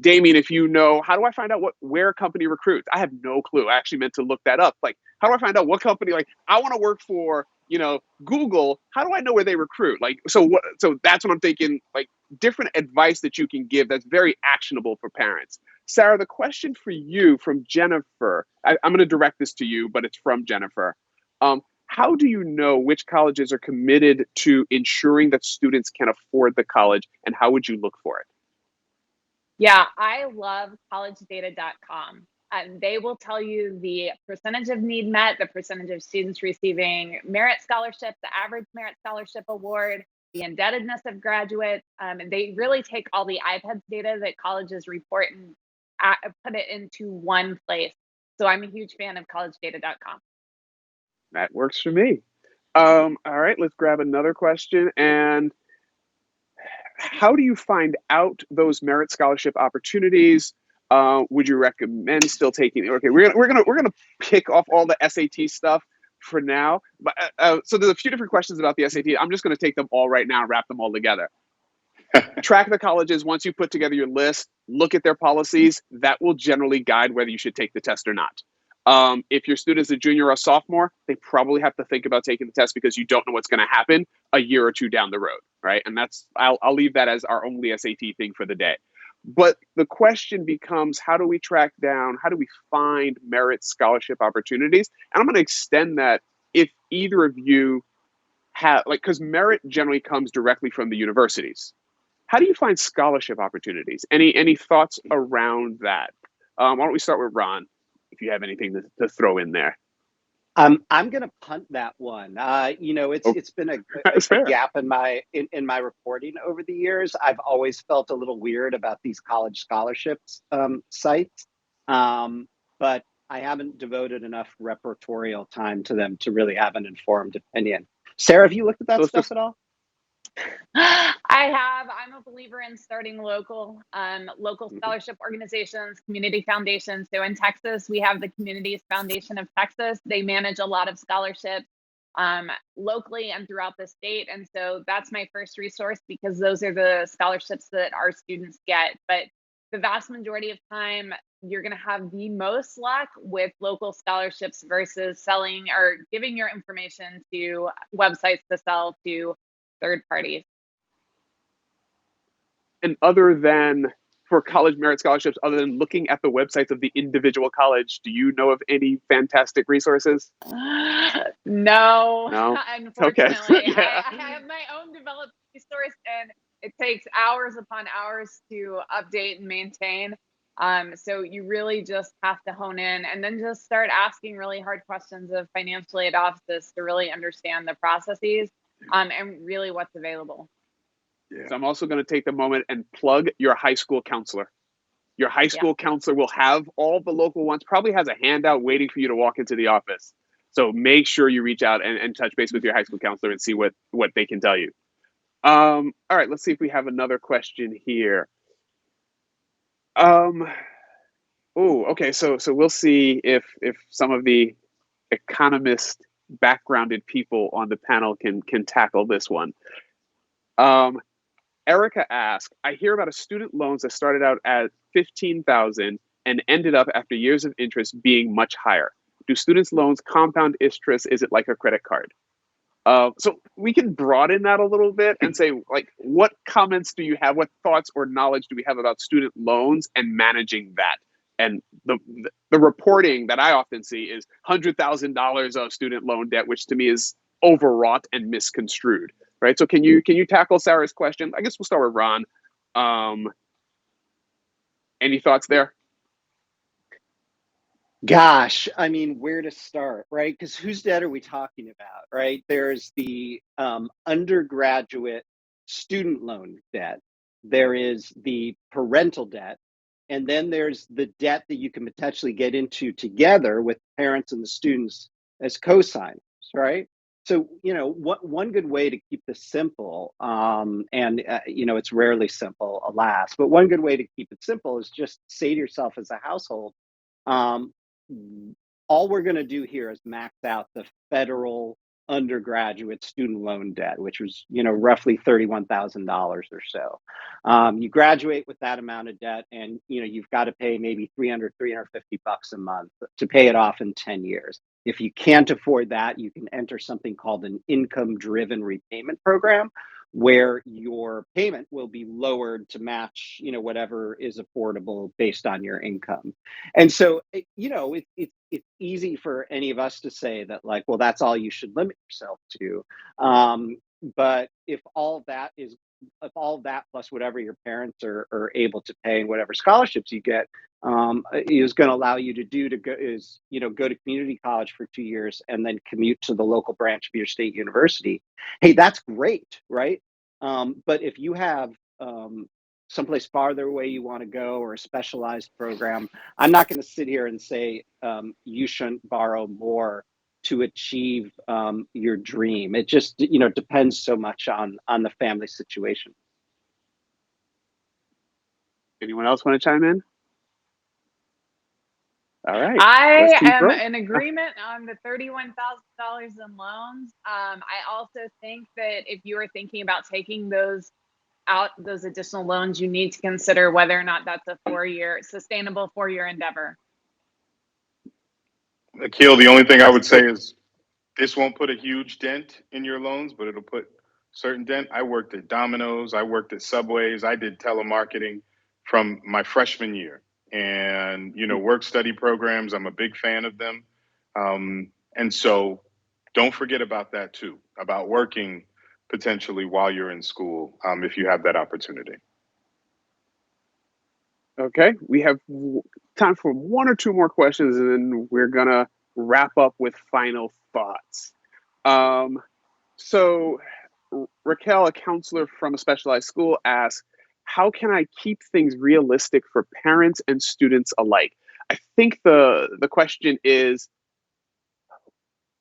Damien, if you know, how do I find out where a company recruits? I have no clue. I actually meant to look that up. Like, how do I find out what company? Like, I want to work for Google. How do I know where they recruit? Like, so that's what I'm thinking. Like, different advice that you can give that's very actionable for parents. Sara, the question for you from Jennifer. I'm going to direct this to you, but it's from Jennifer. How do you know which colleges are committed to ensuring that students can afford the college, and how would you look for it? Yeah, I love collegedata.com. They will tell you the percentage of need met, the percentage of students receiving merit scholarship, the average merit scholarship award, the indebtedness of graduates. And they really take all the IPEDS data that colleges report and put it into one place. So I'm a huge fan of collegedata.com. That works for me. All right, let's grab another question. And how do you find out those merit scholarship opportunities? Would you recommend still taking? Okay, we're gonna pick off all the SAT stuff for now. But so there's a few different questions about the SAT. I'm just gonna take them all right now and wrap them all together. Track the colleges. Once you put together your list, look at their policies. That will generally guide whether you should take the test or not. If your student's a junior or a sophomore, they probably have to think about taking the test because you don't know what's going to happen a year or two down the road, right? And I'll leave that as our only SAT thing for the day. But the question becomes, how do we track down, how do we find merit scholarship opportunities? And I'm going to extend that if either of you have, because merit generally comes directly from the universities. How do you find scholarship opportunities? Any thoughts around that? Why don't we start with Ron, if you have anything to throw in there? I'm going to punt that one. It's been a gap in my reporting over the years. I've always felt a little weird about these college scholarships sites, but I haven't devoted enough reportorial time to them to really have an informed opinion. Sara, have you looked at that stuff at all? I have. I'm a believer in starting local scholarship organizations, community foundations. So in Texas, we have the Communities Foundation of Texas. They manage a lot of scholarships locally and throughout the state. And so that's my first resource because those are the scholarships that our students get. But the vast majority of time, you're going to have the most luck with local scholarships versus selling or giving your information to websites to sell to third parties. And other than for college merit scholarships, other than looking at the websites of the individual college, do you know of any fantastic resources? No, unfortunately. Okay. Yeah. I have my own developed resource and it takes hours upon hours to update and maintain. So you really just have to hone in and then just start asking really hard questions of financial aid offices to really understand the processes and really what's available. Yeah. So I'm also going to take the moment and plug your high school counselor. Your high school counselor will have all the local ones, probably has a handout waiting for you to walk into the office. So make sure you reach out and touch base with your high school counselor and see what they can tell you. All right, let's see if we have another question here. Okay. So we'll see if some of the economist backgrounded people on the panel can tackle this one. Erica asked, I hear about a student loans that started out at $15,000 and ended up after years of interest being much higher. Do students' loans compound interest? Is it like a credit card? So we can broaden that a little bit and say, like, what comments do you have? What thoughts or knowledge do we have about student loans and managing that? And the reporting that I often see is $100,000 of student loan debt, which to me is overwrought and misconstrued. Right. So can you tackle Sara's question? I guess we'll start with Ron. Any thoughts there? Gosh, I mean, where to start, right? Because whose debt are we talking about, right? There's the undergraduate student loan debt. There is the parental debt. And then there's the debt that you can potentially get into together with parents and the students as cosigners, right? So, one good way to keep this simple, it's rarely simple, alas, but one good way to keep it simple is just say to yourself as a household, um, all we're going to do here is max out the federal undergraduate student loan debt, which was, roughly $31,000 or so. You graduate with that amount of debt, and you've got to pay maybe 350 bucks a month to pay it off in 10 years. If you can't afford that, you can enter something called an income-driven repayment program, where your payment will be lowered to match, whatever is affordable based on your income. And so, it's easy for any of us to say that, like, well, that's all you should limit yourself to. But if all of that plus whatever your parents are able to pay and whatever scholarships you get is going to allow you to go to community college for 2 years and then commute to the local branch of your state university. Hey, that's great, right? But if you have someplace farther away you want to go, or a specialized program, I'm not going to sit here and say you shouldn't borrow more to achieve your dream. It just depends so much on the family situation. Anyone else want to chime in? All right. I am in agreement on the $31,000 in loans. I also think that if you are thinking about taking those additional loans, you need to consider whether or not that's a sustainable 4-year endeavor. Akil, the only thing I would say is this won't put a huge dent in your loans, but it'll put certain dent. I worked at Domino's, I worked at Subways, I did telemarketing from my freshman year. And, work study programs, I'm a big fan of them. And so don't forget about that too, about working potentially while you're in school, if you have that opportunity. Okay, we have time for one or two more questions, and then we're gonna wrap up with final thoughts. So Raquel, a counselor from a specialized school, asks, how can I keep things realistic for parents and students alike? I think the question is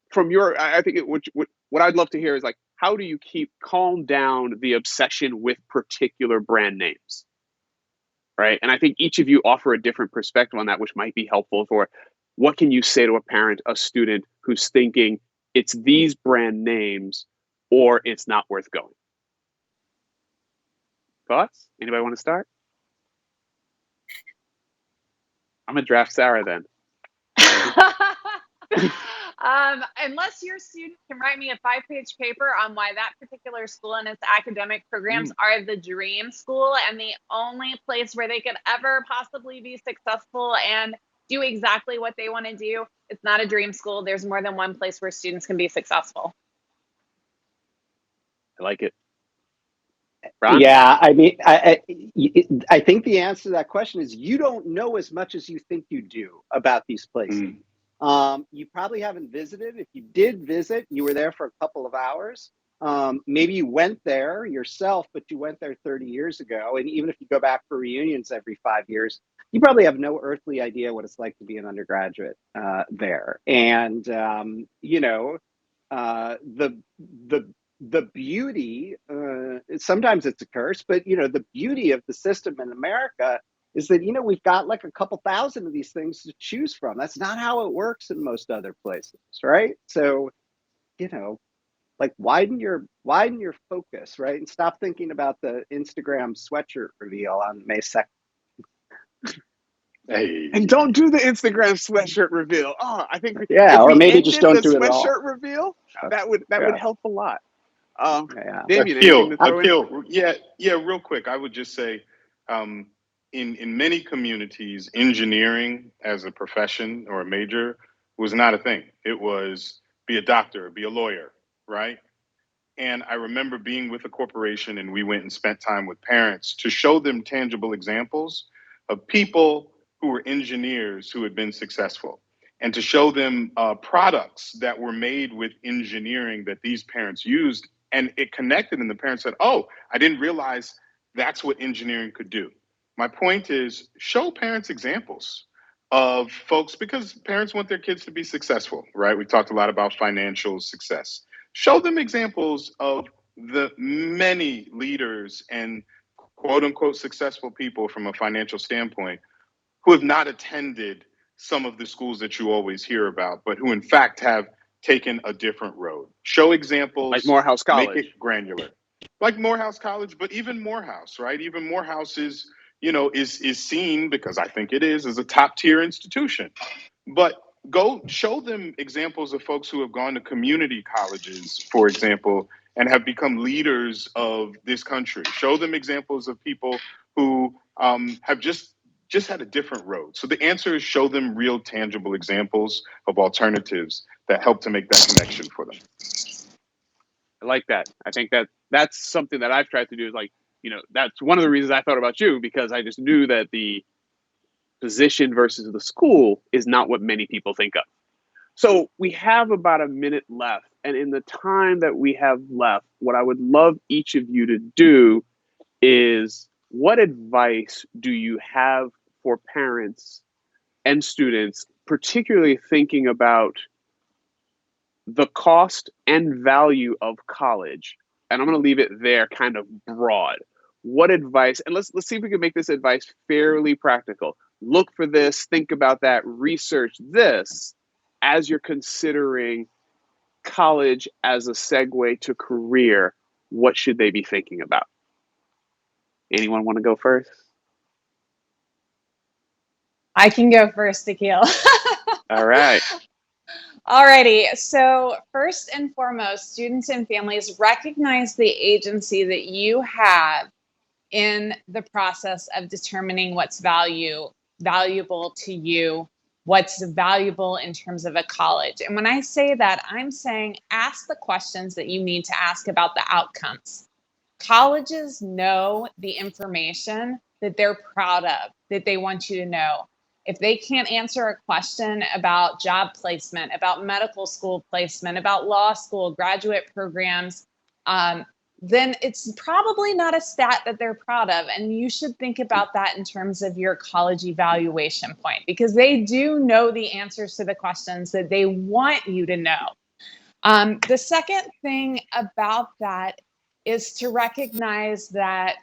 from I think what I'd love to hear is, like, how do you calm down the obsession with particular brand names? Right. And I think each of you offer a different perspective on that, which might be helpful for what can you say to a parent, a student who's thinking it's these brand names or it's not worth going. Thoughts? Anybody want to start? I'm gonna draft Sara then. Unless your student can write me a 5-page paper on why that particular school and its academic programs are the dream school and the only place where they could ever possibly be successful and do exactly what they want to do, it's not a dream school. There's more than one place where students can be successful. I like it. Ron? Yeah, I mean, I think the answer to that question is you don't know as much as you think you do about these places. You probably haven't visited. If you did visit, you were there for a couple of hours. Maybe you went there yourself, but you went there 30 years ago. And even if you go back for reunions every 5 years, you probably have no earthly idea what it's like to be an undergraduate there. And, the beauty, sometimes it's a curse, but, the beauty of the system in America is that, we've got like a couple thousand of these things to choose from. That's not how it works in most other places, right? So, like widen your focus, right? And stop thinking about the Instagram sweatshirt reveal on May 2nd. Hey. And don't do the Instagram sweatshirt reveal. Oh, I think or maybe just don't do it at all. Sweatshirt reveal, that would help a lot. Damien, anything to throw in? Yeah, real quick. I would just say, in many communities, engineering as a profession or a major was not a thing. It was be a doctor, be a lawyer, right? And I remember being with a corporation and we went and spent time with parents to show them tangible examples of people who were engineers who had been successful, and to show them products that were made with engineering that these parents used. And it connected, and the parents said, oh, I didn't realize that's what engineering could do. My point is, show parents examples of folks, because parents want their kids to be successful, right? We talked a lot about financial success. Show them examples of the many leaders and quote unquote successful people from a financial standpoint who have not attended some of the schools that you always hear about, but who in fact have taken a different road. Show examples, like Morehouse College. make it granular. Like Morehouse College, but even Morehouse, right? Even Morehouse is, is seen, because I think it is, as a top tier institution. But go show them examples of folks who have gone to community colleges, for example, and have become leaders of this country. Show them examples of people who have just had a different road. So the answer is show them real, tangible examples of alternatives that help to make that connection for them. I like that. I think that's something that I've tried to do, is like, that's one of the reasons I thought about you, because I just knew that the position versus the school is not what many people think of. So we have about a minute left. And in the time that we have left, what I would love each of you to do is, what advice do you have for parents and students, particularly thinking about the cost and value of college? And I'm going to leave it there, kind of broad. What advice, and let's see if we can make this advice fairly practical. Look for this, think about that, research this as you're considering college as a segue to career. What should they be thinking about? Anyone want to go first? I can go first, Akil. All right. Alrighty, so first and foremost, students and families, recognize the agency that you have in the process of determining what's valuable to you, what's valuable in terms of a college. And when I say that, I'm saying ask the questions that you need to ask about the outcomes. Colleges know the information that they're proud of, that they want you to know. If they can't answer a question about job placement, about medical school placement, about law school, graduate programs, then it's probably not a stat that they're proud of. And you should think about that in terms of your college evaluation point, because they do know the answers to the questions that they want you to know. The second thing about that is to recognize that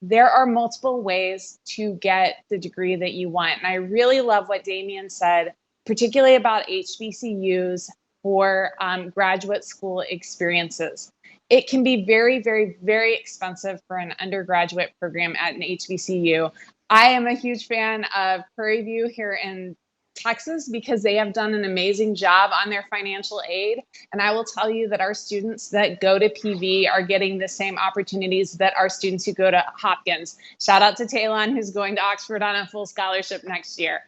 there are multiple ways to get the degree that you want. And I really love what Damien said, particularly about HBCUs for graduate school experiences. It can be very, very, very expensive for an undergraduate program at an HBCU. I am a huge fan of Prairie View here in Texas, because they have done an amazing job on their financial aid. And I will tell you that our students that go to PV are getting the same opportunities that our students who go to Hopkins. Shout out to Talon, who's going to Oxford on a full scholarship next year.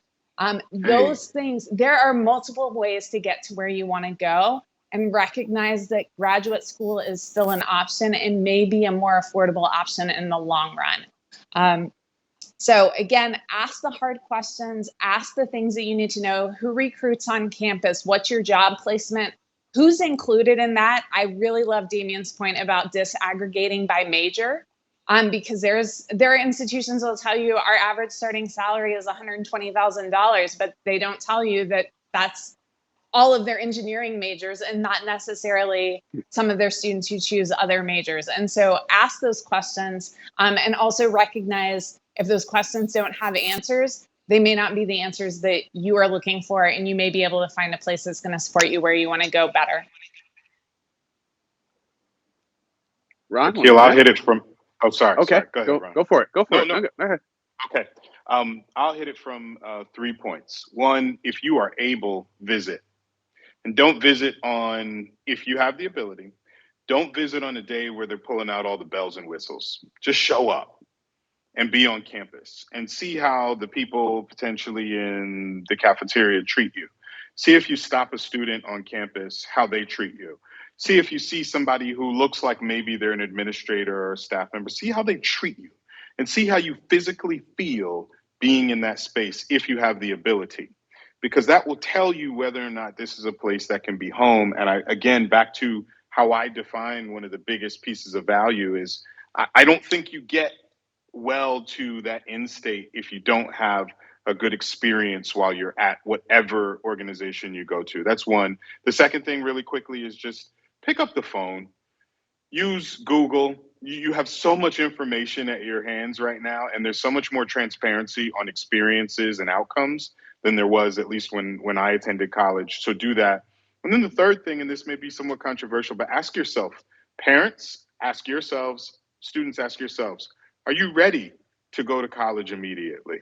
Those things, there are multiple ways to get to where you want to go, and recognize that graduate school is still an option and may be a more affordable option in the long run. So again, ask the hard questions, ask the things that you need to know. Who recruits on campus? What's your job placement? Who's included in that? I really love Damien's point about disaggregating by major, because there are institutions that will tell you our average starting salary is $120,000, but they don't tell you that that's all of their engineering majors and not necessarily some of their students who choose other majors. And so ask those questions, and also recognize if those questions don't have answers, they may not be the answers that you are looking for, and you may be able to find a place that's going to support you where you want to go better. Ron? I'll hit it from, sorry. Okay, sorry. Go ahead, Ron. Go for it. Go for it. No. Okay. I'll hit it from 3 points. One, if you are able, visit. And don't visit if you have the ability, don't visit on a day where they're pulling out all the bells and whistles. Just show up and be on campus and see how the people potentially in the cafeteria treat you. See if you stop a student on campus, how they treat you. See if you see somebody who looks like maybe they're an administrator or a staff member, see how they treat you, and see how you physically feel being in that space if you have the ability. Because that will tell you whether or not this is a place that can be home. And again, back to how I define one of the biggest pieces of value is I don't think you get well to that end state if you don't have a good experience while you're at whatever organization you go to. That's one. The second thing really quickly is just pick up the phone, use Google. You have so much information at your hands right now, and there's so much more transparency on experiences and outcomes than there was, at least when I attended college. So do that. And then the third thing, and this may be somewhat controversial, but ask yourself, parents, ask yourselves, students, ask yourselves, are you ready to go to college immediately?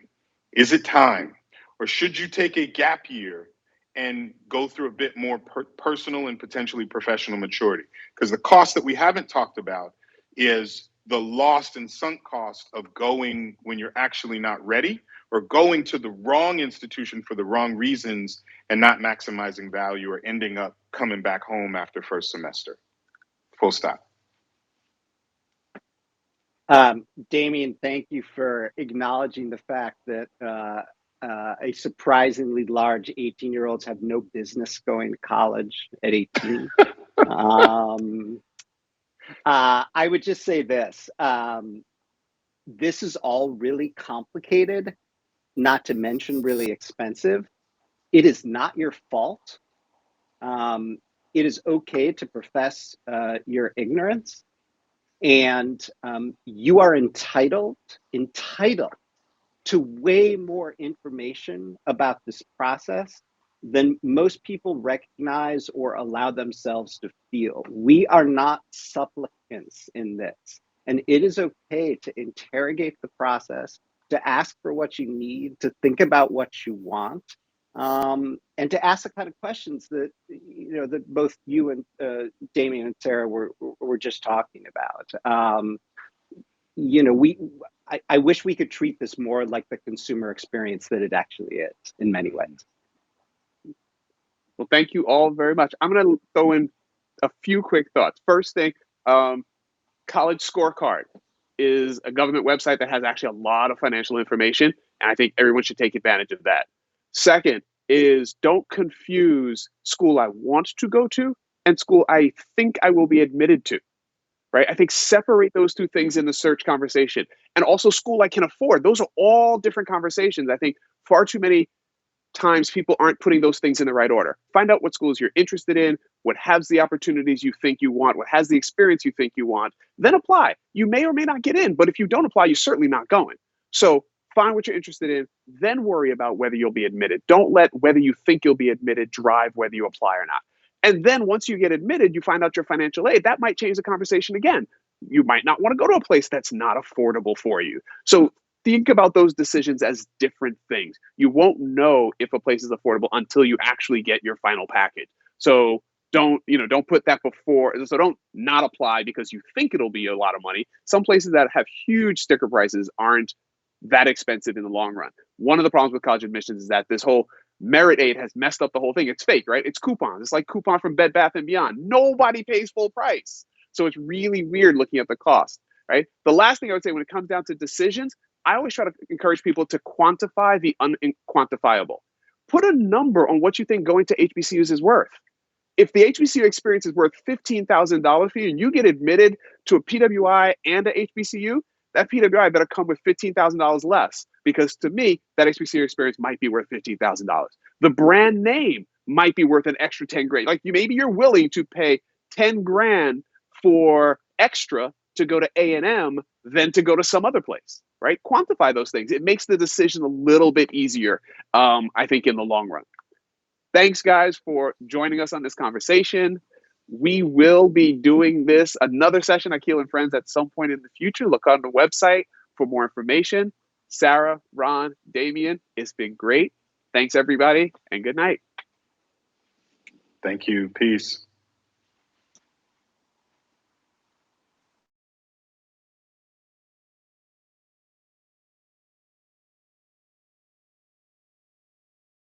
Is it time? Or should you take a gap year and go through a bit more personal and potentially professional maturity? Because the cost that we haven't talked about is the lost and sunk cost of going when you're actually not ready, or going to the wrong institution for the wrong reasons and not maximizing value, or ending up coming back home after first semester. Full stop. Damien, thank you for acknowledging the fact that a surprisingly large 18-year-olds have no business going to college at 18. I would just say this. This is all really complicated, not to mention really expensive. It is not your fault. It is okay to profess your ignorance. And you are entitled to way more information about this process than most people recognize or allow themselves to feel. We are not supplicants in this. And it is okay to interrogate the process, to ask for what you need, to think about what you want, and to ask the kind of questions that that both you and Damien and Sara were just talking about. I wish we could treat this more like the consumer experience that it actually is in many ways. Well, thank you all very much. I'm going to throw in a few quick thoughts. First thing, College Scorecard is a government website that has actually a lot of financial information, and I think everyone should take advantage of that. Second is, don't confuse school I want to go to and school I think I will be admitted to, right? I think separate those two things in the search conversation. And also school I can afford. Those are all different conversations. I think far too many times people aren't putting those things in the right order. Find out what schools you're interested in, what has the opportunities you think you want, what has the experience you think you want, then apply. You may or may not get in, but if you don't apply, you're certainly not going. So find what you're interested in, then worry about whether you'll be admitted. Don't let whether you think you'll be admitted drive whether you apply or not. And then once you get admitted, you find out your financial aid. That might change the conversation again. You might not want to go to a place that's not affordable for you. So think about those decisions as different things. You won't know if a place is affordable until you actually get your final package. So don't put that before. So don't not apply because you think it'll be a lot of money. Some places that have huge sticker prices aren't that expensive in the long run. One of the problems with college admissions is that this whole merit aid has messed up the whole thing. It's fake, right? It's coupons. It's like coupon from Bed Bath & Beyond. Nobody pays full price. So it's really weird looking at the cost, right? The last thing I would say when it comes down to decisions, I always try to encourage people to quantify the unquantifiable. Put a number on what you think going to HBCUs is worth. If the HBCU experience is worth $15,000 for you and you get admitted to a PWI and a HBCU, that PWI better come with $15,000 less, because to me, that HBCU experience might be worth $15,000. The brand name might be worth an extra 10 grand. Like maybe you're willing to pay 10 grand for extra to go to A&M than to go to some other place, right? Quantify those things. It makes the decision a little bit easier, I think, in the long run. Thanks, guys, for joining us on this conversation. We will be doing this, another session, Akil and Friends, at some point in the future. Look on the website for more information. Sara, Ron, Damien, it's been great. Thanks, everybody, and good night. Thank you. Peace.